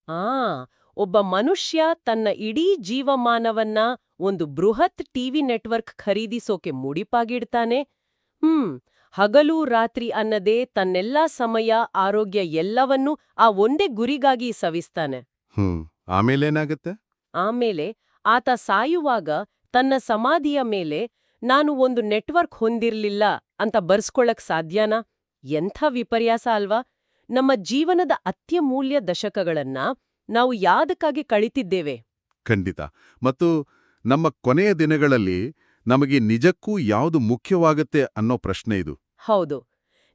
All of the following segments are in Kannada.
ಆ ಒಬ್ಬ ಮನುಷ್ಯ ತನ್ನ ಇಡೀ ಜೀವಮಾನವನ್ನ ಒಂದು ಬೃಹತ್ ಟಿವಿ ನೆಟ್ವರ್ಕ್ ಖರೀದಿಸೋಕೆ ಮುಡಿಪಾಗಿಡ್ತಾನೆ. ಹಗಲು ರಾತ್ರಿ ಅನ್ನದೇ ತನ್ನೆಲ್ಲಾ ಸಮಯ ಆರೋಗ್ಯ ಎಲ್ಲವನ್ನೂ ಆ ಒಂದೇ ಗುರಿಗಾಗಿ ಸವಿಸ್ತಾನೆ. ಆಮೇಲೇನಾಗತ್ತೆ? ಆಮೇಲೆ ಆತ ಸಾಯುವಾಗ ತನ್ನ ಸಮಾಧಿಯ ಮೇಲೆ ನಾನು ಒಂದು ನೆಟ್ವರ್ಕ್ ಹೊಂದಿರ್ಲಿಲ್ಲ ಅಂತ ಬರ್ಸ್ಕೊಳಕ್ ಸಾಧ್ಯನಾ? ಎಂಥ ವಿಪರ್ಯಾಸ ಅಲ್ವಾ? ನಮ್ಮ ಜೀವನದ ಅತ್ಯಮೂಲ್ಯ ದಶಕಗಳನ್ನ ನಾವು ಯಾದಕ್ಕಾಗಿ ಕಳಿತಿದ್ದೇವೆ? ಖಂಡಿತ. ಮತ್ತು ನಮ್ಮ ಕೊನೆಯ ದಿನಗಳಲ್ಲಿ ನಮಗೆ ನಿಜಕ್ಕೂ ಯಾವುದು ಮುಖ್ಯವಾಗತ್ತೆ ಅನ್ನೋ ಪ್ರಶ್ನೆ ಇದು. ಹೌದು.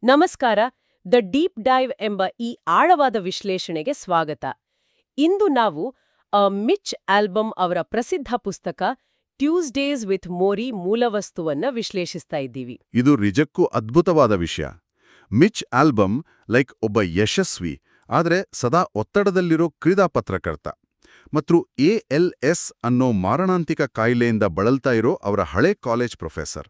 ನಮಸ್ಕಾರ, ದ ಡೀಪ್ ಡೈವ್ ಎಂಬ ಈ ಆಳವಾದ ವಿಶ್ಲೇಷಣೆಗೆ ಸ್ವಾಗತ. ಇಂದು ನಾವು ಮಿಚ್ ಆಲ್ಬಮ್ ಅವರ ಪ್ರಸಿದ್ಧ ಪುಸ್ತಕ ಟ್ಯೂಸ್ಡೇಸ್ ವಿತ್ ಮೋರಿ ಮೂಲವಸ್ತುವನ್ನ ವಿಶ್ಲೇಷಿಸ್ತಾ ಇದ್ದೀವಿ. ಇದು ನಿಜಕ್ಕೂ ಅದ್ಭುತವಾದ ವಿಷಯ. ಮಿಚ್ ಆಲ್ಬಮ್ ಒಬ್ಬ ಯಶಸ್ವಿ ಆದರೆ ಸದಾ ಒತ್ತಡದಲ್ಲಿರೋ ಕ್ರೀಡಾ ಪತ್ರಕರ್ತ ಮತ್ತು ALS ಅನ್ನೋ ಮಾರಣಾಂತಿಕ ಕಾಯಿಲೆಯಿಂದ ಬಳಲ್ತಾ ಇರೋ ಅವರ ಹಳೆ ಕಾಲೇಜ್ ಪ್ರೊಫೆಸರ್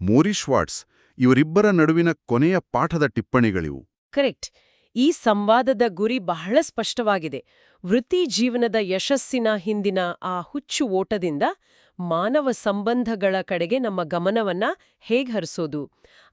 ಮೋರಿ ಶ್ವಾರ್ಟ್ಸ್ ಇವರಿಬ್ಬರ ನಡುವಿನ ಕೊನೆಯ ಪಾಠದ ಟಿಪ್ಪಣಿಗಳಿವು. ಕರೆಕ್ಟ್. ಈ ಸಂವಾದದ ಗುರಿ ಬಹಳ ಸ್ಪಷ್ಟವಾಗಿದೆ. ವೃತ್ತಿ ಜೀವನದ ಯಶಸ್ಸಿನ ಹಿಂದಿನ ಆ ಹುಚ್ಚು ಓಟದಿಂದ ಮಾನವ ಸಂಬಂಧಗಳ ಕಡೆಗೆ ನಮ್ಮ ಗಮನವನ್ನ ಹೇಗೆ ಹರಿಸೋದು,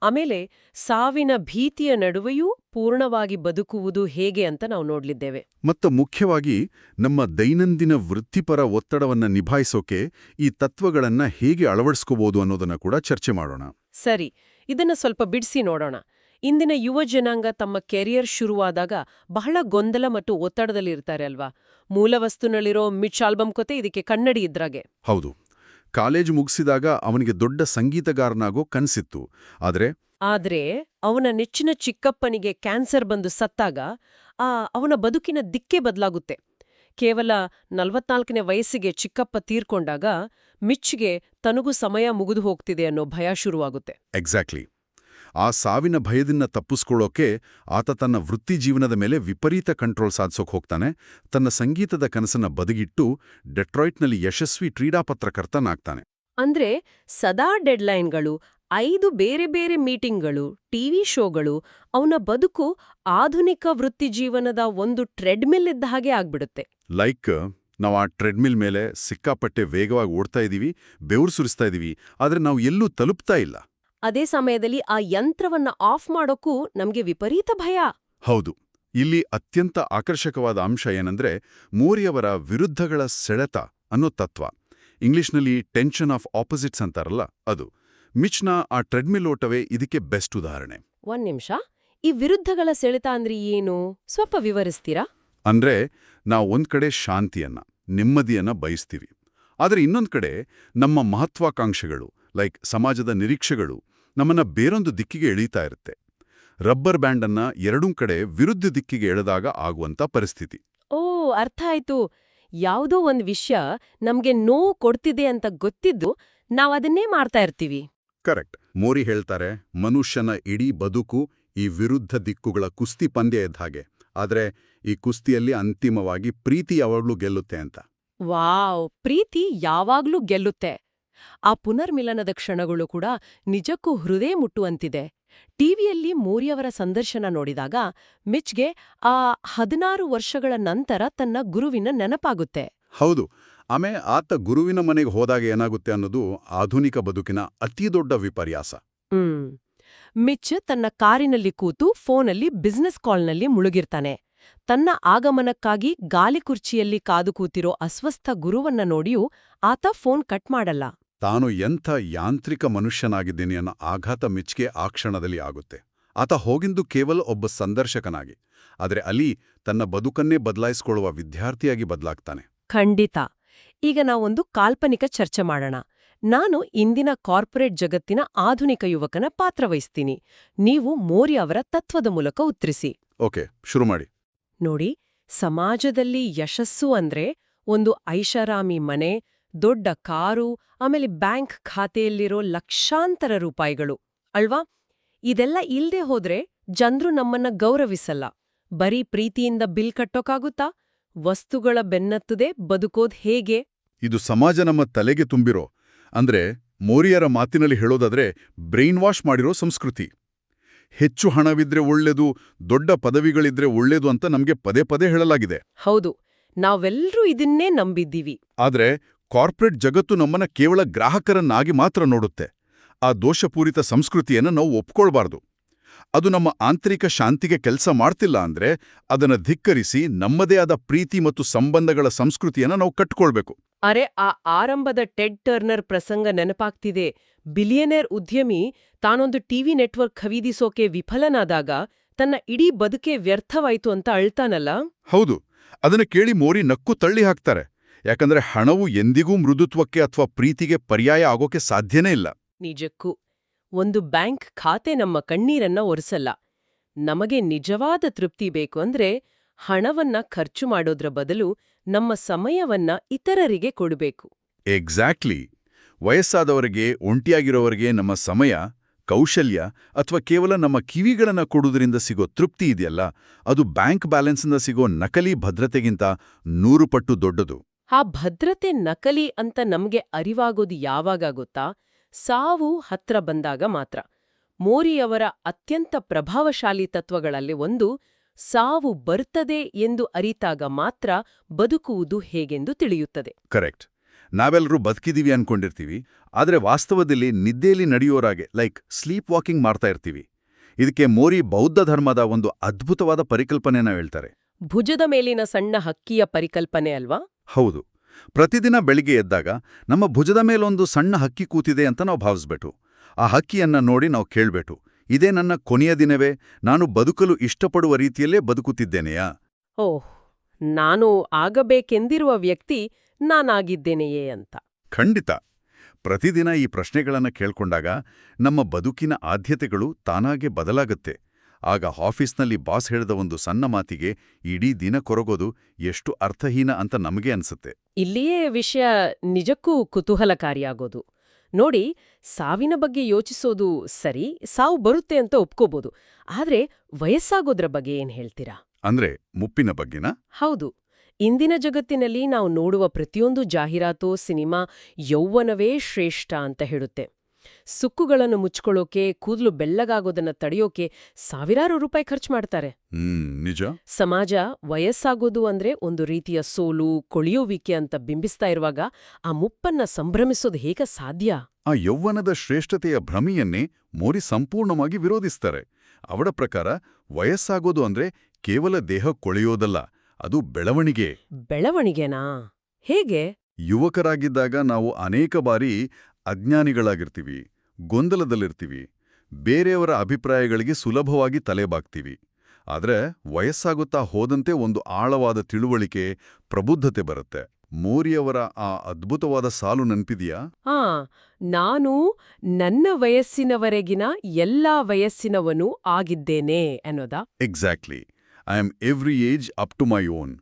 ಆಮೇಲೆ ಸಾವಿನ ಭೀತಿಯ ನಡುವೆಯೂ ಪೂರ್ಣವಾಗಿ ಬದುಕುವುದು ಹೇಗೆ ಅಂತ ನಾವು ನೋಡ್ಲಿದ್ದೇವೆ. ಮತ್ತು ಮುಖ್ಯವಾಗಿ ನಮ್ಮ ದೈನಂದಿನ ವೃತ್ತಿಪರ ಒತ್ತಡವನ್ನ ನಿಭಾಯಿಸೋಕೆ ಈ ತತ್ವಗಳನ್ನ ಹೇಗೆ ಅಳವಡಿಸ್ಕೋಬಹುದು ಅನ್ನೋದನ್ನ ಕೂಡ ಚರ್ಚೆ ಮಾಡೋಣ. ಸರಿ, ಇದನ್ನ ಸ್ವಲ್ಪ ಬಿಡಿಸಿ ನೋಡೋಣ. ಇಂದಿನ ಯುವ ಜನಾಂಗ ತಮ್ಮ ಕೆರಿಯರ್ ಶುರುವಾದಾಗ ಬಹಳ ಗೊಂದಲ ಮತ್ತು ಒತ್ತಡದಲ್ಲಿರ್ತಾರೆ ಅಲ್ವಾ? ಮೂಲವಸ್ತುನಲ್ಲಿರೋ ಮಿಚ್ ಆಲ್ಬಮ್ ಕೊತೆ ಇದಕ್ಕೆ ಕನ್ನಡಿ ಇದ್ರಾಗೆ. ಹೌದು. ಕಾಲೇಜು ಮುಗಿಸಿದಾಗ ಅವನಿಗೆ ದೊಡ್ಡ ಸಂಗೀತಗಾರನಾಗೋ ಕನ್ಸಿತ್ತು. ಆದ್ರೆ ಅವನ ನೆಚ್ಚಿನ ಚಿಕ್ಕಪ್ಪನಿಗೆ ಕ್ಯಾನ್ಸರ್ ಬಂದು ಸತ್ತಾಗ ಅವನ ಬದುಕಿನ ದಿಕ್ಕೇ ಬದಲಾಗುತ್ತೆ. ಕೇವಲ 44ನೇ ವಯಸ್ಸಿಗೆ ಚಿಕ್ಕಪ್ಪ ತೀರ್ಕೊಂಡಾಗ ಮಿಚ್ಗೆ ತನಗೂ ಸಮಯ ಮುಗಿದು ಹೋಗ್ತಿದೆ ಅನ್ನೋ ಭಯ ಶುರುವಾಗುತ್ತೆ. ಎಕ್ಸಾಕ್ಟ್ಲಿ. ಆ ಸಾವಿನ ಭಯದಿಂದ ತಪ್ಪಿಸ್ಕೊಳ್ಳೋಕೆ ಆತ ತನ್ನ ವೃತ್ತಿ ಜೀವನದ ಮೇಲೆ ವಿಪರೀತ ಕಂಟ್ರೋಲ್ ಸಾಧಿಸೋಕೆ ಹೋಗ್ತಾನೆ. ತನ್ನ ಸಂಗೀತದ ಕನಸನ್ನ ಬದಿಗಿಟ್ಟು ಡೆಟ್ರಾಯ್ಟ್ನಲ್ಲಿ ಯಶಸ್ವಿ ಕ್ರೀಡಾ ಪತ್ರಕರ್ತನಾಗ್ತಾನೆ. ಅಂದ್ರೆ ಸದಾ ಡೆಡ್ಲೈನ್ಗಳು, 5 ಬೇರೆ ಬೇರೆ ಮೀಟಿಂಗ್ಗಳು, ಟಿವಿ ಶೋಗಳು, ಅವನ ಬದುಕು ಆಧುನಿಕ ವೃತ್ತಿ ಜೀವನದ ಒಂದು ಟ್ರೆಡ್ಮಿಲ್ ಇದ್ದ ಹಾಗೆ ಆಗ್ಬಿಡುತ್ತೆ. ನಾವು ಆ ಟ್ರೆಡ್ಮಿಲ್ ಮೇಲೆ ಸಿಕ್ಕಾಪಟ್ಟೆ ವೇಗವಾಗಿ ಓಡ್ತಾ ಇದೀವಿ, ಬೆವರು ಸುರಿಸ್ತಾ ಇದೀವಿ, ಆದ್ರೆ ನಾವು ಎಲ್ಲೂ ತಲುಪ್ತಾ ಇಲ್ಲ. ಅದೇ ಸಮಯದಲ್ಲಿ ಆ ಯಂತ್ರವನ್ನ ಆಫ್ ಮಾಡೋಕ್ಕೂ ನಮ್ಗೆ ವಿಪರೀತ ಭಯ. ಹೌದು. ಇಲ್ಲಿ ಅತ್ಯಂತ ಆಕರ್ಷಕವಾದ ಅಂಶ ಏನಂದ್ರೆ ಮೋರಿಯವರ ವಿರುದ್ಧಗಳ ಸೆಳೆತ ಅನ್ನೋ ತತ್ವ. ಇಂಗ್ಲಿಷ್ನಲ್ಲಿ ಟೆನ್ಷನ್ ಆಫ್ ಆಪೋಸಿಟ್ಸ್ ಅಂತಾರಲ್ಲ ಅದು. ಮಿಚ್ನ ಆ ಟ್ರೆಡ್ಮಿಲ್ ಓಟವೇ ಇದಕ್ಕೆ ಬೆಸ್ಟ್ ಉದಾಹರಣೆ. ಒಂದ್ ನಿಮಿಷ, ಈ ವಿರುದ್ಧಗಳ ಸೆಳೆತ ಅಂದ್ರೆ ಏನು? ಸ್ವಲ್ಪ ವಿವರಿಸ್ತೀರಾ? ಅಂದ್ರೆ ನಾವು ಒಂದ್ ಕಡೆ ಶಾಂತಿಯನ್ನ, ನೆಮ್ಮದಿಯನ್ನ ಬಯಸ್ತೀವಿ. ಆದ್ರೆ ಇನ್ನೊಂದ್ ಕಡೆ ನಮ್ಮ ಮಹತ್ವಾಕಾಂಕ್ಷೆಗಳು ಸಮಾಜದ ನಿರೀಕ್ಷೆಗಳು ನಮ್ಮನ್ನ ಬೇರೊಂದು ದಿಕ್ಕಿಗೆ ಎಳೀತಾ ಇರುತ್ತೆ. ರಬ್ಬರ್ ಬ್ಯಾಂಡನ್ನ ಎರಡೂ ಕಡೆ ವಿರುದ್ಧ ದಿಕ್ಕಿಗೆ ಎಳೆದಾಗ ಆಗುವಂತ ಪರಿಸ್ಥಿತಿ. ಅರ್ಥ ಆಯ್ತು. ಯಾವುದೋ ಒಂದ್ ವಿಷಯ ನಮ್ಗೆ ನೋವು ಕೊಡ್ತಿದೆ ಅಂತ ಗೊತ್ತಿದ್ದು ನಾವದನ್ನೇ ಮಾಡ್ತಾ ಇರ್ತೀವಿ. ಕರೆಕ್ಟ್. ಮೋರಿ ಹೇಳ್ತಾರೆ, ಮನುಷ್ಯನ ಇಡೀ ಬದುಕು ಈ ವಿರುದ್ಧ ದಿಕ್ಕುಗಳ ಕುಸ್ತಿ ಪಂದ್ಯ ಇದ್ದ ಹಾಗೆ. ಆದ್ರೆ ಈ ಕುಸ್ತಿಯಲ್ಲಿ ಅಂತಿಮವಾಗಿ ಪ್ರೀತಿ ಯಾವಾಗ್ಲೂ ಗೆಲ್ಲುತ್ತೆ ಅಂತ. ವಾವ್, ಪ್ರೀತಿ ಯಾವಾಗ್ಲೂ ಗೆಲ್ಲುತ್ತೆ. ಆ ಪುನರ್ಮಿಲನದ ಕ್ಷಣಗಳು ಕೂಡ ನಿಜಕ್ಕೂ ಹೃದಯ ಮುಟ್ಟುವಂತಿದೆ. ಟಿವಿಯಲ್ಲಿ ಮೋರಿಯವರ ಸಂದರ್ಶನ ನೋಡಿದಾಗ ಮಿಚ್ಗೆ ಆ 16 ವರ್ಷಗಳ ನಂತರ ತನ್ನ ಗುರುವಿನ ನೆನಪಾಗುತ್ತೆ. ಹೌದು. ಆತ ಗುರುವಿನ ಮನೆಗೆ ಹೋದಾಗ ಏನಾಗುತ್ತೆ ಅನ್ನೋದು ಆಧುನಿಕ ಬದುಕಿನ ಅತಿದೊಡ್ಡ ವಿಪರ್ಯಾಸ. ಮಿಚ್ ತನ್ನ ಕಾರಿನಲ್ಲಿ ಕೂತು ಫೋನಲ್ಲಿ ಬಿಸ್ನೆಸ್ ಕಾಲ್ನಲ್ಲಿ ಮುಳುಗಿರ್ತಾನೆ. ತನ್ನ ಆಗಮನಕ್ಕಾಗಿ ಗಾಲಿ ಕುರ್ಚಿಯಲ್ಲಿ ಕಾದು ಕೂತಿರೋ ಅಸ್ವಸ್ಥ ಗುರುವನ್ನ ನೋಡಿಯೂ ಆತ ಫೋನ್ ಕಟ್ ಮಾಡಲ್ಲ. ತಾನು ಎಂಥ ಯಾಂತ್ರಿಕ ಮನುಷ್ಯನಾಗಿದ್ದೀನಿ ಅನ್ನೋ ಆಘಾತ ಮಿಚ್ಗೆ ಆ ಕ್ಷಣದಲ್ಲಿ ಆಗುತ್ತೆ. ಆತ ಹೋಗಿಂದು ಕೇವಲ ಒಬ್ಬ ಸಂದರ್ಶಕನಾಗಿ, ಆದರೆ ಅಲ್ಲಿ ತನ್ನ ಬದುಕನ್ನೇ ಬದಲಾಯಿಸಿಕೊಳ್ಳುವ ವಿದ್ಯಾರ್ಥಿಯಾಗಿ ಬದಲಾಗ್ತಾನೆ. ಖಂಡಿತ. ಈಗ ನಾವೊಂದು ಕಾಲ್ಪನಿಕ ಚರ್ಚೆ ಮಾಡೋಣ. ನಾನು ಇಂದಿನ ಕಾರ್ಪೊರೇಟ್ ಜಗತ್ತಿನ ಆಧುನಿಕ ಯುವಕನ ಪಾತ್ರ ವಹಿಸ್ತೀನಿ. ನೀವು ಮೋರಿ ಅವರ ತತ್ವದ ಮೂಲಕ ಉತ್ತರಿಸಿ. ಓಕೆ, ಶುರು ಮಾಡಿ. ನೋಡಿ, ಸಮಾಜದಲ್ಲಿ ಯಶಸ್ಸು ಅಂದ್ರೆ ಒಂದು ಐಷಾರಾಮಿ ಮನೆ, ದೊಡ್ಡ ಕಾರು, ಆಮೇಲೆ ಬ್ಯಾಂಕ್ ಖಾತೆಯಲ್ಲಿರೋ ಲಕ್ಷಾಂತರ ರೂಪಾಯಿಗಳು ಅಲ್ವಾ? ಇದೆಲ್ಲ ಇಲ್ದೇ ಹೋದ್ರೆ ಜನ್ರು ನಮ್ಮನ್ನ ಗೌರವಿಸಲ್ಲ. ಬರೀ ಪ್ರೀತಿಯಿಂದ ಬಿಲ್ ಕಟ್ಟೋಕಾಗುತ್ತಾ? ವಸ್ತುಗಳ ಬೆನ್ನತ್ತದೇ ಬದುಕೋದ್ ಹೇಗೆ? ಇದು ಸಮಾಜ ನಮ್ಮ ತಲೆಗೆ ತುಂಬಿರೋ, ಅಂದ್ರೆ ಮೋರಿಯರ ಮಾತಿನಲ್ಲಿ ಹೇಳೋದಾದ್ರೆ ಬ್ರೈನ್ ವಾಶ್ ಮಾಡಿರೋ ಸಂಸ್ಕೃತಿ. ಹೆಚ್ಚು ಹಣವಿದ್ರೆ ಒಳ್ಳೆದು, ದೊಡ್ಡ ಪದವಿಗಳಿದ್ರೆ ಒಳ್ಳೆದು ಅಂತ ನಮಗೆ ಪದೇ ಪದೇ ಹೇಳಲಾಗಿದೆ. ಹೌದು, ನಾವೆಲ್ಲರೂ ಇದನ್ನೇ ನಂಬಿದ್ದೀವಿ. ಆದ್ರೆ ಕಾರ್ಪೊರೇಟ್ ಜಗತ್ತು ನಮ್ಮನ್ನ ಕೇವಲ ಗ್ರಾಹಕರನ್ನಾಗಿ ಮಾತ್ರ ನೋಡುತ್ತೆ. ಆ ದೋಷಪೂರಿತ ಸಂಸ್ಕೃತಿಯನ್ನು ನಾವು ಒಪ್ಕೊಳ್ಬಾರ್ದು. ಅದು ನಮ್ಮ ಆಂತರಿಕ ಶಾಂತಿಗೆ ಕೆಲಸ ಮಾಡ್ತಿಲ್ಲ ಅಂದ್ರೆ ಅದನ್ನ ಧಿಕ್ಕರಿಸಿ ನಮ್ಮದೇ ಆದ ಪ್ರೀತಿ ಮತ್ತು ಸಂಬಂಧಗಳ ಸಂಸ್ಕೃತಿಯನ್ನ ನಾವು ಕಟ್ಕೊಳ್ಬೇಕು. ಅರೆ, ಆ ಆರಂಭದ ಟೆಡ್ ಟರ್ನರ್ ಪ್ರಸಂಗ ನೆನಪಾಗ್ತಿದೆ. ಬಿಲಿಯನೇರ್ ಉದ್ಯಮಿ ತಾನೊಂದು ಟಿವಿ ನೆಟ್ವರ್ಕ್ ಖರೀದಿಸೋಕೆ ವಿಫಲನಾದಾಗ ತನ್ನ ಇಡೀ ಬದುಕೆ ವ್ಯರ್ಥವಾಯ್ತು ಅಂತ ಅಳ್ತಾನಲ್ಲ. ಹೌದು, ಅದನ್ನ ಕೇಳಿ ಮೋರಿ ನಕ್ಕು ತಳ್ಳಿ ಹಾಕ್ತಾರೆ. ಯಾಕಂದ್ರೆ ಹಣವು ಎಂದಿಗೂ ಮೃದುತ್ವಕ್ಕೆ ಅಥವಾ ಪ್ರೀತಿಗೆ ಪರ್ಯಾಯ ಆಗೋಕೆ ಸಾಧ್ಯನೇ ಇಲ್ಲ. ನಿಜಕ್ಕೂ ಒಂದು ಬ್ಯಾಂಕ್ ಖಾತೆ ನಮ್ಮ ಕಣ್ಣೀರನ್ನ ಒರೆಸಲ್ಲ. ನಮಗೆ ನಿಜವಾದ ತೃಪ್ತಿ ಬೇಕು ಅಂದ್ರೆ ಹಣವನ್ನ ಖರ್ಚು ಮಾಡೋದ್ರ ಬದಲು ನಮ್ಮ ಸಮಯವನ್ನ ಇತರರಿಗೆ ಕೊಡಬೇಕು. ಎಕ್ಸಾಕ್ಟ್ಲಿ. ವಯಸ್ಸಾದವರಿಗೆ, ಒಂಟಿಯಾಗಿರೋವರಿಗೆ ನಮ್ಮ ಸಮಯ, ಕೌಶಲ್ಯ ಅಥವಾ ಕೇವಲ ನಮ್ಮ ಕಿವಿಗಳನ್ನ ಕೊಡುವುದರಿಂದ ಸಿಗೋ ತೃಪ್ತಿ ಇದೆಯಲ್ಲ, ಅದು ಬ್ಯಾಂಕ್ ಬ್ಯಾಲೆನ್ಸ್ನಿಂದ ಸಿಗೋ ನಕಲಿ ಭದ್ರತೆಗಿಂತ 100 ಪಟ್ಟು ದೊಡ್ಡದು. ಆ ಭದ್ರತೆ ನಕಲಿ ಅಂತ ನಮ್ಗೆ ಅರಿವಾಗೋದು ಯಾವಾಗ ಗೊತ್ತಾ? ಸಾವು ಹತ್ರ ಬಂದಾಗ ಮಾತ್ರ. ಮೋರಿಯವರ ಅತ್ಯಂತ ಪ್ರಭಾವಶಾಲಿ ತತ್ವಗಳಲ್ಲಿ ಒಂದು, ಸಾವು ಬರ್ತದೆ ಎಂದು ಅರಿತಾಗ ಮಾತ್ರ ಬದುಕುವುದು ಹೇಗೆಂದು ತಿಳಿಯುತ್ತದೆ. ಕರೆಕ್ಟ್. ನಾವೆಲ್ಲರೂ ಬದುಕಿದೀವಿ ಅನ್ಕೊಂಡಿರ್ತೀವಿ, ಆದ್ರೆ ವಾಸ್ತವದಲ್ಲಿ ನಿದ್ದೆಯಲ್ಲಿ ನಡೆಯೋರಾಗೆ ಸ್ಲೀಪ್ ವಾಕಿಂಗ್ ಮಾಡ್ತಾ ಇರ್ತೀವಿ. ಇದಕ್ಕೆ ಮೋರಿ ಬೌದ್ಧ ಧರ್ಮದ ಒಂದು ಅದ್ಭುತವಾದ ಪರಿಕಲ್ಪನೆನ ಹೇಳ್ತಾರೆ. ಭುಜದ ಮೇಲಿನ ಸಣ್ಣ ಹಕ್ಕಿಯ ಪರಿಕಲ್ಪನೆ ಅಲ್ವಾ? ಹೌದು. ಪ್ರತಿದಿನ ಬೆಳಿಗ್ಗೆ ಎದ್ದಾಗ ನಮ್ಮ ಭುಜದ ಮೇಲೊಂದು ಸಣ್ಣ ಹಕ್ಕಿ ಕೂತಿದೆ ಅಂತ ನಾವು ಭಾವಿಸ್ಬೇಕು. ಆ ಹಕ್ಕಿಯನ್ನ ನೋಡಿ ನಾವು ಕೇಳ್ಬೇಕು, ಇದೇ ನನ್ನ ಕೊನೆಯ ದಿನವೇ? ನಾನು ಬದುಕಲು ಇಷ್ಟಪಡುವ ರೀತಿಯಲ್ಲೇ ಬದುಕುತ್ತಿದ್ದೇನೆಯಾ? ಓಹ್, ನಾನು ಆಗಬೇಕೆಂದಿರುವ ವ್ಯಕ್ತಿ ನಾನಾಗಿದ್ದೇನೆಯೇ ಅಂತ. ಖಂಡಿತ. ಪ್ರತಿದಿನ ಈ ಪ್ರಶ್ನೆಗಳನ್ನ ಕೇಳ್ಕೊಂಡಾಗ ನಮ್ಮ ಬದುಕಿನ ಆದ್ಯತೆಗಳು ತಾನಾಗೆ ಬದಲಾಗತ್ತೆ. ಆಗ ಆಫೀಸ್ನಲ್ಲಿ ಬಾಸ್ ಹೇಳಿದ ಒಂದು ಸಣ್ಣ ಮಾತಿಗೆ ಇಡೀ ದಿನ ಕೊರಗೋದು ಎಷ್ಟು ಅರ್ಥಹೀನ ಅಂತ ನಮಗೆ ಅನ್ಸುತ್ತೆ. ಇಲ್ಲಿಯೇ ವಿಷಯ ನಿಜಕ್ಕೂ ಕುತೂಹಲಕಾರಿಯಾಗೋದು. ನೋಡಿ, ಸಾವಿನ ಬಗ್ಗೆ ಯೋಚಿಸೋದು ಸರಿ, ಸಾವು ಬರುತ್ತೆ ಅಂತ ಒಪ್ಕೋಬೋದು. ಆದ್ರೆ ವಯಸ್ಸಾಗೋದ್ರ ಬಗ್ಗೆ ಏನ್ ಹೇಳ್ತೀರಾ? ಅಂದ್ರೆ ಮುಪ್ಪಿನ ಬಗ್ಗೆನಾ? ಹೌದು. ಇಂದಿನ ಜಗತ್ತಿನಲ್ಲಿ ನಾವು ನೋಡುವ ಪ್ರತಿಯೊಂದು ಜಾಹೀರಾತು, ಸಿನಿಮಾ ಯೌವನವೇ ಶ್ರೇಷ್ಠ ಅಂತ ಹೇಳುತ್ತೆ. ಸುಕ್ಕುಗಳನ್ನು ಮುಚ್ಕೊಳ್ಳೋಕೆ, ಕೂದಲು ಬೆಳ್ಳಗಾಗೋದನ್ನ ತಡೆಯೋಕೆ ಸಾವಿರಾರು ರೂಪಾಯಿ ಖರ್ಚು ಮಾಡ್ತಾರೆ. ನಿಜ. ಸಮಾಜ ವಯಸ್ಸಾಗೋದು ಅಂದ್ರೆ ಒಂದು ರೀತಿಯ ಸೋಲು, ಕೊಳೆಯುವಿಕೆ ಅಂತ ಬಿಂಬಿಸ್ತಾ ಇರುವಾಗ ಆ ಮುಪ್ಪನ್ನ ಸಂಭ್ರಮಿಸೋದು ಹೇಗೆ ಸಾಧ್ಯ? ಆ ಯೌವನದ ಶ್ರೇಷ್ಠತೆಯ ಭ್ರಮೆಯನ್ನೇ ಮೋರಿ ಸಂಪೂರ್ಣವಾಗಿ ವಿರೋಧಿಸ್ತಾರೆ. ಅವರ ಪ್ರಕಾರ ವಯಸ್ಸಾಗೋದು ಅಂದ್ರೆ ಕೇವಲ ದೇಹ ಕೊಳೆಯೋದಲ್ಲ, ಅದು ಬೆಳವಣಿಗೆ. ಬೆಳವಣಿಗೆನಾ? ಹೇಗೆ? ಯುವಕರಾಗಿದ್ದಾಗ ನಾವು ಅನೇಕ ಬಾರಿ ಅಜ್ಞಾನಿಗಳಾಗಿರ್ತೀವಿ, ಗೊಂದಲದಲ್ಲಿರ್ತೀವಿ, ಬೇರೆಯವರ ಅಭಿಪ್ರಾಯಗಳಿಗೆ ಸುಲಭವಾಗಿ ತಲೆಬಾಗ್ತೀವಿ. ಆದ್ರೆ ವಯಸ್ಸಾಗುತ್ತಾ ಹೋದಂತೆ ಒಂದು ಆಳವಾದ ತಿಳುವಳಿಕೆ, ಪ್ರಬುದ್ಧತೆ ಬರುತ್ತೆ. ಮೋರಿಯವರ ಆ ಅದ್ಭುತವಾದ ಸಾಲು ನೆನ್ಪಿದೆಯಾ? ನಾನು ನನ್ನ ವಯಸ್ಸಿನವರೆಗಿನ ಎಲ್ಲಾ ವಯಸ್ಸಿನವನೂ ಆಗಿದ್ದೇನೆ ಅನ್ನೋದಾ? Exactly. I am every age up to my own.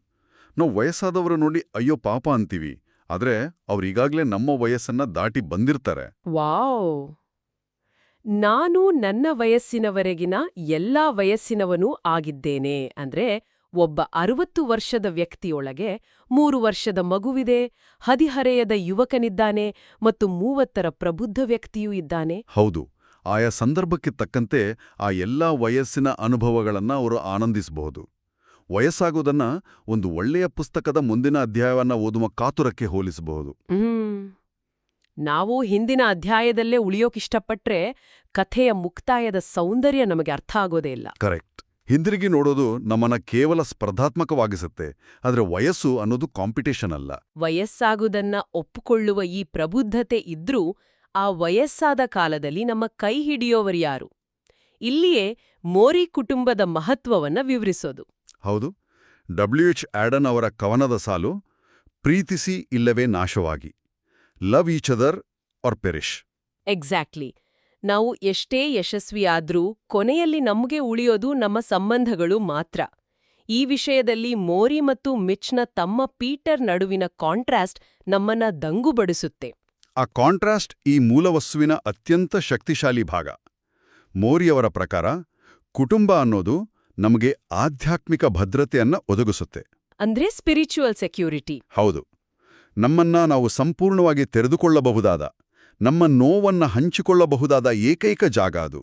ನಾವು ವಯಸ್ಸಾದವರು ನೋಡಿ ಅಯ್ಯೋ ಪಾಪ ಅಂತೀವಿ, ಆದ್ರೆ ಅವ್ರೀಗಾಗ್ಲೇ ನಮ್ಮ ವಯಸ್ಸನ್ನ ದಾಟಿ ಬಂದಿರ್ತಾರೆ. ವಾವ್! ನಾನು ನನ್ನ ವಯಸ್ಸಿನವರೆಗಿನ ಎಲ್ಲಾ ವಯಸ್ಸಿನವನೂ ಆಗಿದ್ದೇನೆ ಅಂದ್ರೆ ಒಬ್ಬ 60 ವರ್ಷದ ವ್ಯಕ್ತಿಯೊಳಗೆ 3 ವರ್ಷದ ಮಗುವಿದೆ, ಹದಿಹರೆಯದ ಯುವಕನಿದ್ದಾನೆ ಮತ್ತು 30ರ ಪ್ರಬುದ್ಧ ವ್ಯಕ್ತಿಯೂ ಇದ್ದಾನೆ. ಹೌದು. ಆಯಾ ಸಂದರ್ಭಕ್ಕೆ ತಕ್ಕಂತೆ ಆ ಎಲ್ಲಾ ವಯಸ್ಸಿನ ಅನುಭವಗಳನ್ನ ಅವರು ಆನಂದಿಸಬಹುದು. ವಯಸ್ಸಾಗೋದನ್ನ ಒಂದು ಒಳ್ಳೆಯ ಪುಸ್ತಕದ ಮುಂದಿನ ಅಧ್ಯಾಯವನ್ನ ಓದುವ ಕಾತುರಕ್ಕೆ ಹೋಲಿಸಬಹುದು. ನಾವು ಹಿಂದಿನ ಅಧ್ಯಾಯದಲ್ಲೇ ಉಳಿಯೋಕಿಷ್ಟಪಟ್ರೆ ಕಥೆಯ ಮುಕ್ತಾಯದ ಸೌಂದರ್ಯ ನಮಗೆ ಅರ್ಥ ಆಗೋದೇ ಇಲ್ಲ. ಕರೆಕ್ಟ್. ಹಿಂದಿರುಗಿ ನೋಡೋದು ನಮ್ಮನ್ನ ಕೇವಲ ಸ್ಪರ್ಧಾತ್ಮಕವಾಗಿಸುತ್ತೆ, ಆದ್ರೆ ವಯಸ್ಸು ಅನ್ನೋದು ಕಾಂಪಿಟೇಷನ್ ಅಲ್ಲ. ವಯಸ್ಸಾಗುವುದನ್ನ ಒಪ್ಪಿಕೊಳ್ಳುವ ಈ ಪ್ರಬುದ್ಧತೆ ಇದ್ರೂ ಆ ವಯಸ್ಸಾದ ಕಾಲದಲ್ಲಿ ನಮ್ಮ ಕೈ ಹಿಡಿಯೋವರ್ಯಾರು? ಇಲ್ಲಿಯೇ ಮೋರಿ ಕುಟುಂಬದ ಮಹತ್ವವನ್ನ ವಿವರಿಸೋದು. ಹೌದು. WH ಆಡನ್ ಅವರ ಕವನದ ಸಾಲು, ಪ್ರೀತಿಸಿ ಇಲ್ಲವೇ ನಾಶವಾಗಿ, love each other or perish. Exactly. ನಾವು ಎಷ್ಟೇ ಯಶಸ್ವಿಯಾದ್ರೂ ಕೊನೆಯಲ್ಲಿ ನಮಗೆ ಉಳಿಯೋದು ನಮ್ಮ ಸಂಬಂಧಗಳು ಮಾತ್ರ. ಈ ವಿಷಯದಲ್ಲಿ ಮೋರಿ ಮತ್ತು ಮಿಚ್ನ ತಮ್ಮ ಪೀಟರ್ ನಡುವಿನ ಕಾಂಟ್ರಾಸ್ಟ್ ನಮ್ಮನ್ನ ದಂಗುಬಡಿಸುತ್ತೆ. ಆ ಕಾಂಟ್ರಾಸ್ಟ್ ಈ ಮೂಲವಸ್ತುವಿನ ಅತ್ಯಂತ ಶಕ್ತಿಶಾಲಿ ಭಾಗ. ಮೋರಿಯವರ ಪ್ರಕಾರ ಕುಟುಂಬ ಅನ್ನೋದು ನಮಗೆ ಆಧ್ಯಾತ್ಮಿಕ ಭದ್ರತೆಯನ್ನ ಒದಗಿಸುತ್ತೆ. ಅಂದ್ರೆ ಸ್ಪಿರಿಚುವಲ್ ಸೆಕ್ಯೂರಿಟಿ. ಹೌದು. ನಮ್ಮನ್ನ ನಾವು ಸಂಪೂರ್ಣವಾಗಿ ತೆರೆದುಕೊಳ್ಳಬಹುದಾದ, ನಮ್ಮ ನೋವನ್ನ ಹಂಚಿಕೊಳ್ಳಬಹುದಾದ ಏಕೈಕ ಜಾಗ ಅದು.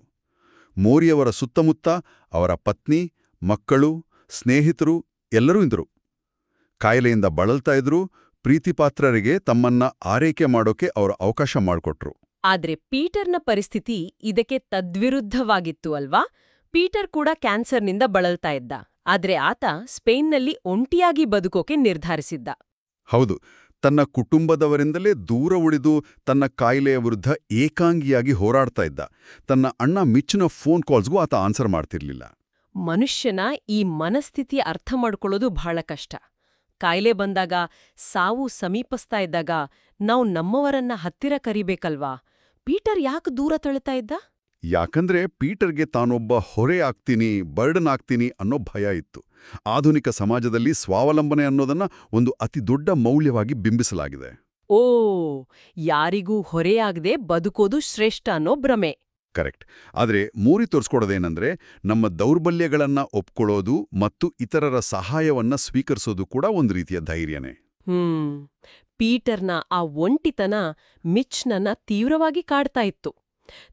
ಮೋರಿಯವರ ಸುತ್ತಮುತ್ತ ಅವರ ಪತ್ನಿ, ಮಕ್ಕಳು, ಸ್ನೇಹಿತರು ಎಲ್ಲರೂ ಇದ್ರು. ಕಾಯಿಲೆಯಿಂದ ಬಳಲ್ತಾ ಇದ್ರು. ಪ್ರೀತಿಪಾತ್ರರಿಗೆ ತಮ್ಮನ್ನ ಆರೈಕೆ ಮಾಡೋಕೆ ಅವರು ಅವಕಾಶ ಮಾಡಿಕೊಟ್ರು. ಆದ್ರೆ ಪೀಟರ್ನ ಪರಿಸ್ಥಿತಿ ಇದಕ್ಕೆ ತದ್ವಿರುದ್ಧವಾಗಿತ್ತು ಅಲ್ವಾ? ಪೀಟರ್ ಕೂಡ ಕ್ಯಾನ್ಸರ್ನಿಂದ ಬಳಲ್ತಾ ಇದ್ದ. ಆದ್ರೆ ಆತ ಸ್ಪೇನ್ನಲ್ಲಿ ಒಂಟಿಯಾಗಿ ಬದುಕೋಕೆ ನಿರ್ಧರಿಸಿದ್ದ. ಹೌದು, ತನ್ನ ಕುಟುಂಬದವರಿಂದಲೇ ದೂರ ಉಳಿದು ತನ್ನ ಕಾಯಿಲೆಯ ವಿರುದ್ಧ ಏಕಾಂಗಿಯಾಗಿ ಹೋರಾಡ್ತಾ ಇದ್ದ. ತನ್ನ ಅಣ್ಣ ಮಿಚ್ನ ಫೋನ್ ಕಾಲ್ಸ್ಗೂ ಆತ ಆನ್ಸರ್ ಮಾಡ್ತಿರ್ಲಿಲ್ಲ. ಮನುಷ್ಯನ ಈ ಮನಸ್ಥಿತಿ ಅರ್ಥ ಮಾಡ್ಕೊಳ್ಳೋದು ಬಹಳ ಕಷ್ಟ. ಕಾಯಿಲೆ ಬಂದಾಗ, ಸಾವು ಸಮೀಪಿಸ್ತಾ ಇದ್ದಾಗ ನಾವು ನಮ್ಮವರನ್ನ ಹತ್ತಿರ ಕರಿಬೇಕಲ್ವಾ? ಪೀಟರ್ ಯಾಕೆ ದೂರ ತಳ್ತಾ ಇದ್ದ? ಯಾಕಂದ್ರೆ ಪೀಟರ್ಗೆ ತಾನೊಬ್ಬ ಹೊರೆ ಆಗ್ತೀನಿ, ಬರ್ಡನ್ ಆಗ್ತೀನಿ ಅನ್ನೋ ಭಯ ಇತ್ತು. ಆಧುನಿಕ ಸಮಾಜದಲ್ಲಿ ಸ್ವಾವಲಂಬನೆ ಅನ್ನೋದನ್ನ ಒಂದು ಅತಿ ದೊಡ್ಡ ಮೌಲ್ಯವಾಗಿ ಬಿಂಬಿಸಲಾಗಿದೆ. ಓ, ಯಾರಿಗೂ ಹೊರೆಯಾಗದೆ ಬದುಕೋದು ಶ್ರೇಷ್ಠ ಅನ್ನೋ ಭ್ರಮೆ. ಕರೆಕ್ಟ್. ಆದ್ರೆ ಮೋರಿ ತೋರಿಸ್ಕೊಡೋದೇನೆಂದ್ರೆ, ನಮ್ಮ ದೌರ್ಬಲ್ಯಗಳನ್ನ ಒಪ್ಕೊಳ್ಳೋದು ಮತ್ತು ಇತರರ ಸಹಾಯವನ್ನ ಸ್ವೀಕರಿಸೋದು ಕೂಡ ಒಂದು ರೀತಿಯ ಧೈರ್ಯನೇ. ಪೀಟರ್ನ ಆ ಒಂಟಿತನ ಮಿಚ್ನನ್ನ ತೀವ್ರವಾಗಿ ಕಾಡ್ತಾ ಇತ್ತು.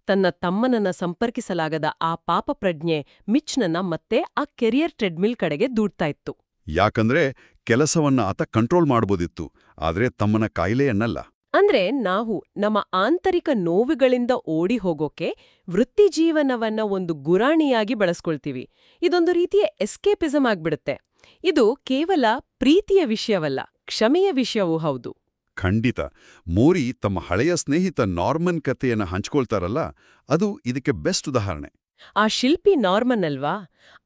ತನ್ನ ತಮ್ಮನನ್ನ ಸಂಪರ್ಕಿಸಲಾಗದ ಆ ಪಾಪ ಪ್ರಜ್ಞೆ ಮಿಚ್ನನ್ನ ಮತ್ತೆ ಆ ಕೆರಿಯರ್ ಟ್ರೆಡ್ಮಿಲ್ ಕಡೆಗೆ ದೂಡ್ತಾ ಇತ್ತು. ಯಾಕಂದ್ರೆ ಕೆಲಸವನ್ನ ಆತ ಕಂಟ್ರೋಲ್ ಮಾಡ್ಬೋದಿತ್ತು, ಆದ್ರೆ ತಮ್ಮನ ಕಾಯಿಲೆಯನ್ನಲ್ಲ. ಅಂದ್ರೆ ನಾವು ನಮ್ಮ ಆಂತರಿಕ ನೋವುಗಳಿಂದ ಓಡಿ ಹೋಗೋಕೆ ವೃತ್ತಿಜೀವನವನ್ನ ಒಂದು ಗುರಾಣಿಯಾಗಿ ಬಳಸ್ಕೊಳ್ತೀವಿ. ಇದೊಂದು ರೀತಿಯ ಎಸ್ಕೇಪಿಸಮ್ ಆಗ್ಬಿಡುತ್ತೆ. ಇದು ಕೇವಲ ಪ್ರೀತಿಯ ವಿಷಯವಲ್ಲ, ಕ್ಷಮೆಯ ವಿಷಯವೂ ಹೌದು. ಖಂಡಿತ. ಮೋರಿ ತಮ್ಮ ಹಳೆಯ ಸ್ನೇಹಿತ ನಾರ್ಮನ್ ಕಥೆಯನ್ನ ಹಂಚ್ಕೊಳ್ತಾರಲ್ಲ, ಅದು ಇದಕ್ಕೆ ಬೆಸ್ಟ್ ಉದಾಹರಣೆ. ಆ ಶಿಲ್ಪಿ ನಾರ್ಮನ್ ಅಲ್ವಾ?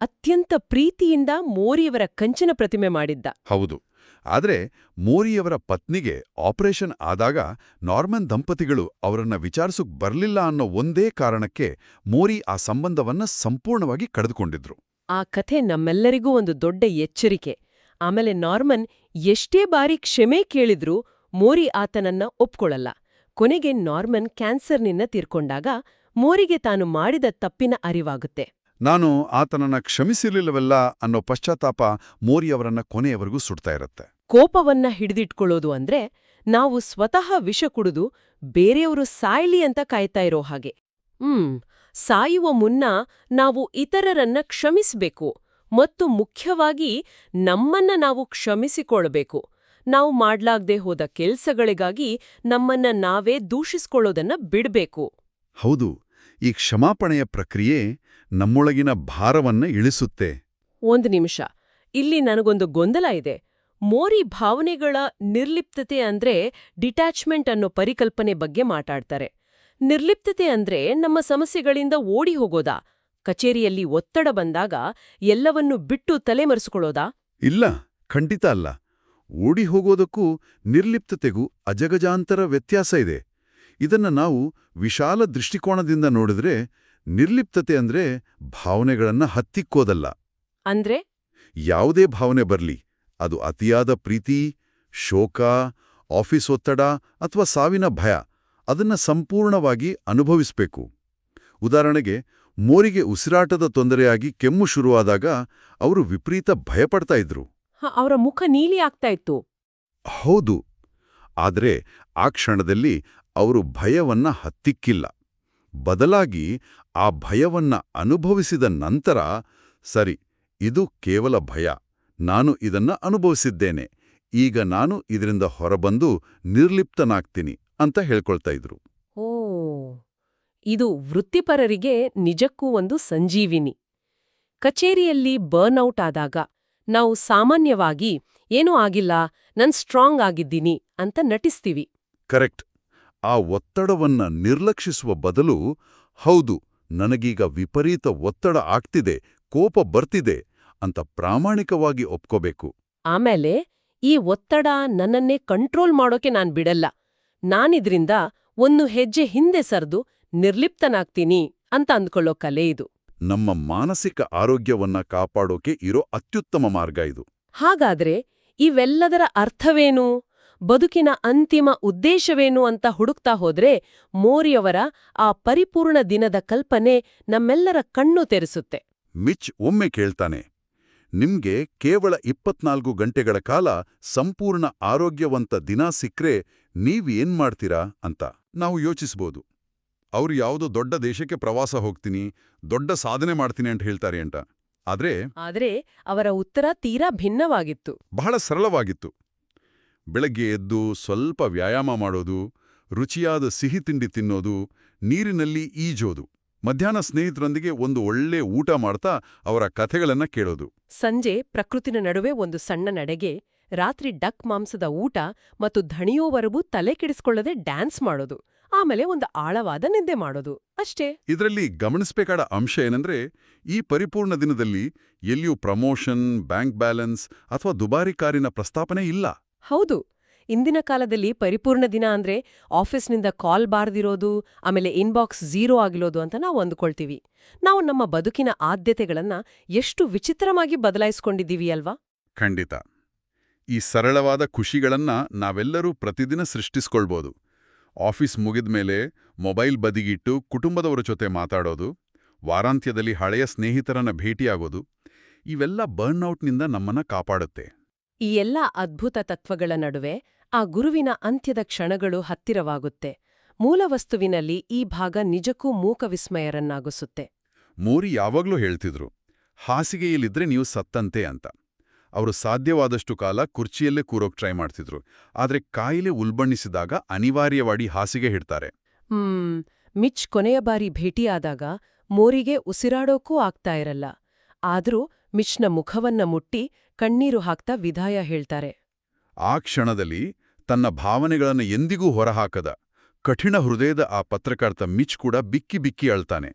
ಅತ್ಯಂತ ಪ್ರೀತಿಯಿಂದ ಮೋರಿಯವರ ಕಂಚಿನ ಪ್ರತಿಮೆ ಮಾಡಿದ್ದ. ಹೌದು. ಆದ್ರೆ ಮೋರಿಯವರ ಪತ್ನಿಗೆ ಆಪರೇಷನ್ ಆದಾಗ ನಾರ್ಮನ್ ದಂಪತಿಗಳು ಅವರನ್ನ ವಿಚಾರಿಸೋಕ್ ಬರ್ಲಿಲ್ಲ ಅನ್ನೋ ಒಂದೇ ಕಾರಣಕ್ಕೆ ಮೋರಿ ಆ ಸಂಬಂಧವನ್ನ ಸಂಪೂರ್ಣವಾಗಿ ಕಳೆದುಕೊಂಡಿದ್ರು. ಆ ಕಥೆ ನಮ್ಮೆಲ್ಲರಿಗೂ ಒಂದು ದೊಡ್ಡ ಎಚ್ಚರಿಕೆ. ಆಮೇಲೆ ನಾರ್ಮನ್ ಎಷ್ಟೇ ಬಾರಿ ಕ್ಷಮೆ ಕೇಳಿದ್ರೂ ಮೋರಿ ಆತನನ್ನ ಒಪ್ಕೊಳ್ಳಲ್ಲ. ಕೊನೆಗೆ ನಾರ್ಮನ್ ಕ್ಯಾನ್ಸರ್ನಿಂದ ತೀರ್ಕೊಂಡಾಗ ಮೋರಿಗೆ ತಾನು ಮಾಡಿದ ತಪ್ಪಿನ ಅರಿವಾಗುತ್ತೆ. ನಾನು ಆತನನ್ನ ಕ್ಷಮಿಸಿರ್ಲಿಲ್ಲವಲ್ಲ ಅನ್ನೋ ಪಶ್ಚಾತ್ತಾಪ ಮೋರಿಯವರನ್ನ ಕೊನೆಯವರೆಗೂ ಸುಡ್ತಾ ಇರುತ್ತೆ. ಕೋಪವನ್ನ ಹಿಡಿದಿಟ್ಕೊಳ್ಳೋದು ಅಂದ್ರೆ ನಾವು ಸ್ವತಃ ವಿಷ ಕುಡಿದು ಬೇರೆಯವರು ಸಾಯ್ಲಿ ಅಂತ ಕಾಯ್ತಾ ಇರೋ ಹಾಗೆ. ಸಾಯುವ ಮುನ್ನ ನಾವು ಇತರರನ್ನ ಕ್ಷಮಿಸ್ಬೇಕು ಮತ್ತು ಮುಖ್ಯವಾಗಿ ನಮ್ಮನ್ನ ನಾವು ಕ್ಷಮಿಸಿಕೊಳ್ಬೇಕು. ನಾವು ಮಾಡ್ಲಾಗ್ದೇ ಹೋದ ಕೆಲ್ಸಗಳಿಗಾಗಿ ನಮ್ಮನ್ನ ನಾವೇ ದೂಷಿಸ್ಕೊಳ್ಳೋದನ್ನ ಬಿಡ್ಬೇಕು. ಹೌದು, ಈ ಕ್ಷಮಾಪಣೆಯ ಪ್ರಕ್ರಿಯೆ ನಮ್ಮೊಳಗಿನ ಭಾರವನ್ನ ಇಳಿಸುತ್ತೆ. ಒಂದು ನಿಮಿಷ, ಇಲ್ಲಿ ನನಗೊಂದು ಗೊಂದಲ ಇದೆ. ಮೋರಿ ಭಾವನೆಗಳ ನಿರ್ಲಿಪ್ತತೆ ಅಂದ್ರೆ ಡಿಟ್ಯಾಚ್ಮೆಂಟ್ ಅನ್ನೋ ಪರಿಕಲ್ಪನೆ ಬಗ್ಗೆ ಮಾತಾಡ್ತಾರೆ. ನಿರ್ಲಿಪ್ತತೆ ಅಂದ್ರೆ ನಮ್ಮ ಸಮಸ್ಯೆಗಳಿಂದ ಓಡಿ ಹೋಗೋದಾ? ಕಚೇರಿಯಲ್ಲಿ ಒತ್ತಡ ಬಂದಾಗ ಎಲ್ಲವನ್ನೂ ಬಿಟ್ಟು ತಲೆಮರೆಸಿಕೊಳ್ಳೋದಾ? ಇಲ್ಲ, ಖಂಡಿತ ಅಲ್ಲ. ಓಡಿ ಹೋಗೋದಕ್ಕೂ ನಿರ್ಲಿಪ್ತತೆಗೂ ಅಜಗಜಾಂತರ ವ್ಯತ್ಯಾಸ ಇದೆ. ಇದನ್ನ ನಾವು ವಿಶಾಲ ದೃಷ್ಟಿಕೋನದಿಂದ ನೋಡಿದ್ರೆ, ನಿರ್ಲಿಪ್ತತೆ ಅಂದ್ರೆ ಭಾವನೆಗಳನ್ನ ಹತ್ತಿಕ್ಕೋದಲ್ಲ. ಅಂದ್ರೆ ಯಾವುದೇ ಭಾವನೆ ಬರ್ಲಿ, ಅದು ಅತಿಯಾದ ಪ್ರೀತಿ, ಶೋಕ, ಆಫೀಸ್ ಒತ್ತಡ ಅಥವಾ ಸಾವಿನ ಭಯ, ಅದನ್ನ ಸಂಪೂರ್ಣವಾಗಿ ಅನುಭವಿಸ್ಬೇಕು. ಉದಾಹರಣೆಗೆ, ಮೋರಿಗೆ ಉಸಿರಾಟದ ತೊಂದರೆಯಾಗಿ ಕೆಮ್ಮು ಶುರುವಾದಾಗ ಅವರು ವಿಪರೀತ ಭಯಪಡ್ತಾ ಇದ್ರು. ಅವರ ಮುಖ ನೀಲಿ ಆಗ್ತಾ ಇತ್ತು. ಹೌದು. ಆದ್ರೆ ಆ ಕ್ಷಣದಲ್ಲಿ ಅವರು ಭಯವನ್ನ ಹತ್ತಿಕ್ಕಿಲ್ಲ. ಬದಲಾಗಿ ಆ ಭಯವನ್ನ ಅನುಭವಿಸಿದ ನಂತರ, ಸರಿ, ಇದು ಕೇವಲ ಭಯ, ನಾನು ಇದನ್ನ ಅನುಭವಿಸಿದ್ದೇನೆ, ಈಗ ನಾನು ಇದರಿಂದ ಹೊರಬಂದು ನಿರ್ಲಿಪ್ತನಾಗ್ತೀನಿ ಅಂತ ಹೇಳ್ಕೊಳ್ತಾ ಇದ್ರು. ಓ, ಇದು ವೃತ್ತಿಪರರಿಗೆ ನಿಜಕ್ಕೂ ಒಂದು ಸಂಜೀವಿನಿ. ಕಚೇರಿಯಲ್ಲಿ ಬರ್ನ್ಔಟ್ ಆದಾಗ ನಾವು ಸಾಮಾನ್ಯವಾಗಿ ಏನೂ ಆಗಿಲ್ಲ, ನಾನ್ ಸ್ಟ್ರಾಂಗ್ ಆಗಿದ್ದೀನಿ ಅಂತ ನಟಿಸ್ತೀವಿ. ಕರೆಕ್ಟ್. ಆ ಒತ್ತಡವನ್ನ ನಿರ್ಲಕ್ಷಿಸುವ ಬದಲು, ಹೌದು, ನನಗೀಗ ವಿಪರೀತ ಒತ್ತಡ ಆಗ್ತಿದೆ, ಕೋಪ ಬರ್ತಿದೆ ಅಂತ ಪ್ರಾಮಾಣಿಕವಾಗಿ ಒಪ್ಕೋಬೇಕು. ಆಮೇಲೆ ಈ ಒತ್ತಡ ನನ್ನನ್ನೇ ಕಂಟ್ರೋಲ್ ಮಾಡೋಕೆ ನಾನ್ ಬಿಡಲ್ಲ, ನಾನಿದ್ರಿಂದ ಒಂದು ಹೆಜ್ಜೆ ಹಿಂದೆ ಸರ್ದು ನಿರ್ಲಿಪ್ತನಾಗ್ತೀನಿ ಅಂತ ಅಂದ್ಕೊಳ್ಳೋ ಕಲೆ ಇದು. ನಮ್ಮ ಮಾನಸಿಕ ಆರೋಗ್ಯವನ್ನ ಕಾಪಾಡೋಕೆ ಇರೋ ಅತ್ಯುತ್ತಮ ಮಾರ್ಗ ಇದು. ಹಾಗಾದ್ರೆ ಇವೆಲ್ಲದರ ಅರ್ಥವೇನು, ಬದುಕಿನ ಅಂತಿಮ ಉದ್ದೇಶವೇನು ಅಂತ ಹುಡುಕ್ತಾ ಹೋದ್ರೆ ಮೋರಿಯವರ ಆ ಪರಿಪೂರ್ಣ ದಿನದ ಕಲ್ಪನೆ ನಮ್ಮೆಲ್ಲರ ಕಣ್ಣು ತೆರೆಸುತ್ತೆ. ಮಿಚ್ ಒಮ್ಮೆ ಕೇಳ್ತಾನೆ, ನಿಮ್ಗೆ ಕೇವಲ 24 ಗಂಟೆಗಳ ಕಾಲ ಸಂಪೂರ್ಣ ಆರೋಗ್ಯವಂತ ದಿನ ಸಿಕ್ರೆ ನೀವೇನ್ ಮಾಡ್ತೀರಾ ಅಂತ. ನಾವು ಯೋಚಿಸ್ಬೋದು. ಅವ್ರು ಯಾವುದೋ ದೊಡ್ಡ ದೇಶಕ್ಕೆ ಪ್ರವಾಸ ಹೋಗ್ತೀನಿ, ದೊಡ್ಡ ಸಾಧನೆ ಮಾಡ್ತೀನಿ ಅಂತ ಹೇಳ್ತಾರೆ ಅಂತ. ಆದ್ರೆ ಅವರ ಉತ್ತರ ತೀರಾ ಭಿನ್ನವಾಗಿತ್ತು. ಬಹಳ ಸರಳವಾಗಿತ್ತು. ಬೆಳಗ್ಗೆ ಎದ್ದು ಸ್ವಲ್ಪ ವ್ಯಾಯಾಮ ಮಾಡೋದು, ರುಚಿಯಾದ ಸಿಹಿ ತಿಂಡಿ ತಿನ್ನೋದು, ನೀರಿನಲ್ಲಿ ಈಜೋದು, ಮಧ್ಯಾಹ್ನ ಸ್ನೇಹಿತರೊಂದಿಗೆ ಒಂದು ಒಳ್ಳೆ ಊಟ ಮಾಡ್ತಾ ಅವರ ಕಥೆಗಳನ್ನ ಕೇಳೋದು. ಸಂಜೆ ಪ್ರಕೃತಿನ ನಡುವೆ ಒಂದು ಸಣ್ಣ ನಡೆಗೆ, ರಾತ್ರಿ ಡಕ್ ಮಾಂಸದ ಊಟ ಮತ್ತು ಧಣಿಯೋವರೆಗೂ ತಲೆ ಕೆಡಿಸ್ಕೊಳ್ಳದೆ ಡ್ಯಾನ್ಸ್ ಮಾಡೋದು, ಆಮೇಲೆ ಒಂದು ಆಳವಾದ ನಿದ್ದೆ ಮಾಡೋದು ಅಷ್ಟೇ. ಇದರಲ್ಲಿ ಗಮನಿಸಬೇಕಾದ ಅಂಶ ಏನಂದ್ರೆ, ಈ ಪರಿಪೂರ್ಣ ದಿನದಲ್ಲಿ ಎಲ್ಲಿಯೂ ಪ್ರಮೋಷನ್, ಬ್ಯಾಂಕ್ ಬ್ಯಾಲೆನ್ಸ್ ಅಥವಾ ದುಬಾರಿ ಕಾರಿನ ಪ್ರಸ್ತಾಪನೆ ಇಲ್ಲ. ಹೌದು, ಇಂದಿನ ಕಾಲದಲ್ಲಿ ಪರಿಪೂರ್ಣ ದಿನ ಅಂದ್ರೆ ಆಫೀಸ್ನಿಂದ ಕಾಲ್ ಬಾರ್ದಿರೋದು, ಆಮೇಲೆ ಇನ್ಬಾಕ್ಸ್ ಝೀರೋ ಆಗಿರೋದು ಅಂತ ನಾವು ಅಂದ್ಕೊಳ್ತೀವಿ. ನಾವು ನಮ್ಮ ಬದುಕಿನ ಆದ್ಯತೆಗಳನ್ನ ಎಷ್ಟು ವಿಚಿತ್ರವಾಗಿ ಬದಲಾಯಿಸ್ಕೊಂಡಿದ್ದೀವಿ ಅಲ್ವಾ? ಖಂಡಿತ. ಈ ಸರಳವಾದ ಖುಷಿಗಳನ್ನ ನಾವೆಲ್ಲರೂ ಪ್ರತಿದಿನ ಸೃಷ್ಟಿಸ್ಕೊಳ್ಬೋದು. ಆಫೀಸ್ ಮುಗಿದ್ಮೇಲೆ ಮೊಬೈಲ್ ಬದಿಗಿಟ್ಟು ಕುಟುಂಬದವರ ಜೊತೆ ಮಾತಾಡೋದು, ವಾರಾಂತ್ಯದಲ್ಲಿ ಹಳೆಯ ಸ್ನೇಹಿತರನ್ನ ಭೇಟಿಯಾಗೋದು, ಇವೆಲ್ಲ ಬರ್ನ್ಔಟ್ನಿಂದ ನಮ್ಮನ್ನ ಕಾಪಾಡುತ್ತೆ. ಈ ಎಲ್ಲ ಅದ್ಭುತ ತತ್ವಗಳ ನಡುವೆ ಆ ಗುರುವಿನ ಅಂತ್ಯದ ಕ್ಷಣಗಳು ಹತ್ತಿರವಾಗುತ್ತೆ. ಮೂಲವಸ್ತುವಿನಲ್ಲಿ ಈ ಭಾಗ ನಿಜಕ್ಕೂ ಮೂಕವಿಸ್ಮಯರನ್ನಾಗಿಸುತ್ತೆ. ಮೋರಿ ಯಾವಾಗ್ಲೂ ಹೇಳ್ತಿದ್ರು, ಹಾಸಿಗೆಯಲ್ಲಿದ್ರೆ ನೀವು ಸತ್ತಂತೆ ಅಂತ. ಅವರು ಸಾಧ್ಯವಾದಷ್ಟು ಕಾಲ ಕುರ್ಚಿಯಲ್ಲೇ ಕೂರೋಕ್ ಟ್ರೈ ಮಾಡ್ತಿದ್ರು. ಆದ್ರೆ ಕಾಯಿಲೆ ಉಲ್ಬಣಿಸಿದಾಗ ಅನಿವಾರ್ಯವಾಗಿ ಹಾಸಿಗೆ ಹಿಡ್ತಾರೆ. ಮಿಚ್ ಕೊನೆಯ ಬಾರಿ ಭೇಟಿಯಾದಾಗ ಮೋರಿಗೆ ಉಸಿರಾಡೋಕೂ ಆಗ್ತಾ ಇರಲ್ಲ. ಆದ್ರೂ ಮಿಚ್ನ ಮುಖವನ್ನ ಮುಟ್ಟಿ ಕಣ್ಣೀರು ಹಾಕ್ತಾ ವಿದಾಯ ಹೇಳ್ತಾರೆ. ಆ ಕ್ಷಣದಲ್ಲಿ ತನ್ನ ಭಾವನೆಗಳನ್ನು ಎಂದಿಗೂ ಹೊರಹಾಕದ ಕಠಿಣ ಹೃದಯದ ಆ ಪತ್ರಕರ್ತ ಮಿಚ್ ಕೂಡ ಬಿಕ್ಕಿ ಬಿಕ್ಕಿ ಅಳ್ತಾನೆ.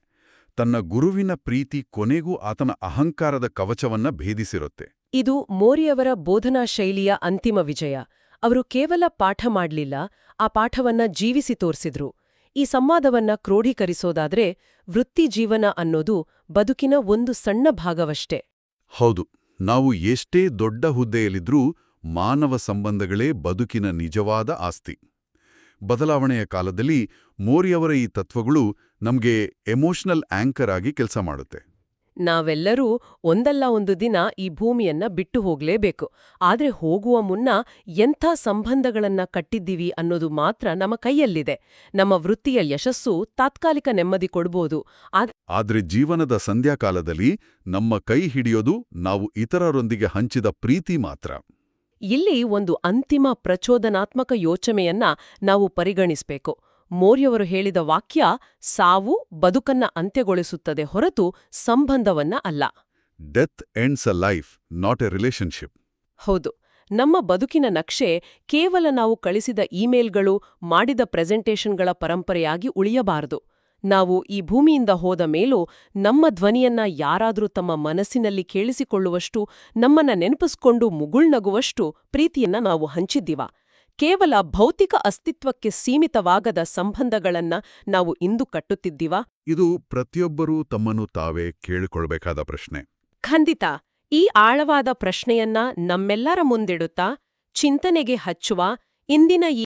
ತನ್ನ ಗುರುವಿನ ಪ್ರೀತಿ ಕೊನೆಗೂ ಆತನ ಅಹಂಕಾರದ ಕವಚವನ್ನ ಭೇದಿಸಿರುತ್ತೆ. ಇದು ಮೋರಿಯವರ ಬೋಧನಾ ಶೈಲಿಯ ಅಂತಿಮ ವಿಜಯ. ಅವರು ಕೇವಲ ಪಾಠ ಮಾಡ್ಲಿಲ್ಲ, ಆ ಪಾಠವನ್ನ ಜೀವಿಸಿ ತೋರ್ಸಿದ್ರು. ಈ ಸಂವಾದವನ್ನ ಕ್ರೋಢೀಕರಿಸೋದಾದ್ರೆ, ವೃತ್ತಿ ಜೀವನ ಅನ್ನೋದು ಬದುಕಿನ ಒಂದು ಸಣ್ಣ ಭಾಗವಷ್ಟೇ. ಹೌದು, ನಾವು ಎಷ್ಟೇ ದೊಡ್ಡ ಹುದ್ದೆಯಲ್ಲಿದ್ರೂ ಮಾನವ ಸಂಬಂಧಗಳೇ ಬದುಕಿನ ನಿಜವಾದ ಆಸ್ತಿ. ಬದಲಾವಣೆಯ ಕಾಲದಲ್ಲಿ ಮೋರಿಯವರ ಈ ತತ್ವಗಳು ನಮ್ಗೆ ಎಮೋಷನಲ್ ಆಂಕರ್ ಆಗಿ ಕೆಲಸ ಮಾಡುತ್ತೆ. ನಾವೆಲ್ಲರೂ ಒಂದಲ್ಲ ಒಂದು ದಿನ ಈ ಭೂಮಿಯನ್ನ ಬಿಟ್ಟು ಹೋಗ್ಲೇಬೇಕು. ಆದ್ರೆ ಹೋಗುವ ಮುನ್ನ ಎಂಥ ಸಂಬಂಧಗಳನ್ನ ಕಟ್ಟಿದ್ದೀವಿ ಅನ್ನೋದು ಮಾತ್ರ ನಮ್ಮ ಕೈಯಲ್ಲಿದೆ. ನಮ್ಮ ವೃತ್ತಿಯ ಯಶಸ್ಸು ತಾತ್ಕಾಲಿಕ ನೆಮ್ಮದಿ ಕೊಡ್ಬೋದು, ಆದ್ರೆ ಜೀವನದ ಸಂಧ್ಯಾಕಾಲದಲ್ಲಿ ನಮ್ಮ ಕೈ ಹಿಡಿಯೋದು ನಾವು ಇತರರೊಂದಿಗೆ ಹಂಚಿದ ಪ್ರೀತಿ ಮಾತ್ರ. ಇಲ್ಲಿ ಒಂದು ಅಂತಿಮ ಪ್ರಚೋದನಾತ್ಮಕ ಯೋಚನೆಯನ್ನ ನಾವು ಪರಿಗಣಿಸ್ಬೇಕು. ಮೋರಿಯವರು ಹೇಳಿದ ವಾಕ್ಯ, ಸಾವು ಬದುಕನ್ನ ಅಂತ್ಯಗೊಳಿಸುತ್ತದೆ ಹೊರತು ಸಂಬಂಧವನ್ನ ಅಲ್ಲ. Death ends a life, not A relationship. ಹೌದು, ನಮ್ಮ ಬದುಕಿನ ನಕ್ಷೆ ಕೇವಲ ನಾವು ಕಳಿಸಿದ ಇಮೇಲ್ಗಳು, ಮಾಡಿದ ಪ್ರೆಸೆಂಟೇಷನ್ಗಳ ಪರಂಪರೆಯಾಗಿ ಉಳಿಯಬಾರದು. ನಾವು ಈ ಭೂಮಿಯಿಂದ ಹೋದ ಮೇಲೂ ನಮ್ಮ ಧ್ವನಿಯನ್ನ ಯಾರಾದ್ರೂ ತಮ್ಮ ಮನಸ್ಸಿನಲ್ಲಿ ಕೇಳಿಸಿಕೊಳ್ಳುವಷ್ಟು, ನಮ್ಮನ್ನ ನೆನಪಿಸ್ಕೊಂಡು ಮುಗುಳ್ನಗುವಷ್ಟು ಪ್ರೀತಿಯನ್ನ ನಾವು ಹಂಚಿದ್ದೀವ. ಕೇವಲ ಭೌತಿಕ ಅಸ್ತಿತ್ವಕ್ಕೆ ಸೀಮಿತವಾಗದ ಸಂಬಂಧಗಳನ್ನ ನಾವು ಇಂದು ಕಟ್ಟುತ್ತಿದ್ದೀವ? ಇದು ಪ್ರತಿಯೊಬ್ಬರೂ ತಮ್ಮನ್ನು ತಾವೇ ಕೇಳಿಕೊಳ್ಬೇಕಾದ ಪ್ರಶ್ನೆ. ಖಂಡಿತ. ಈ ಆಳವಾದ ಪ್ರಶ್ನೆಯನ್ನ ನಮ್ಮೆಲ್ಲರ ಮುಂದಿಡುತ್ತಾ ಚಿಂತನೆಗೆ ಹಚ್ಚುವ ಇಂದಿನ ಈ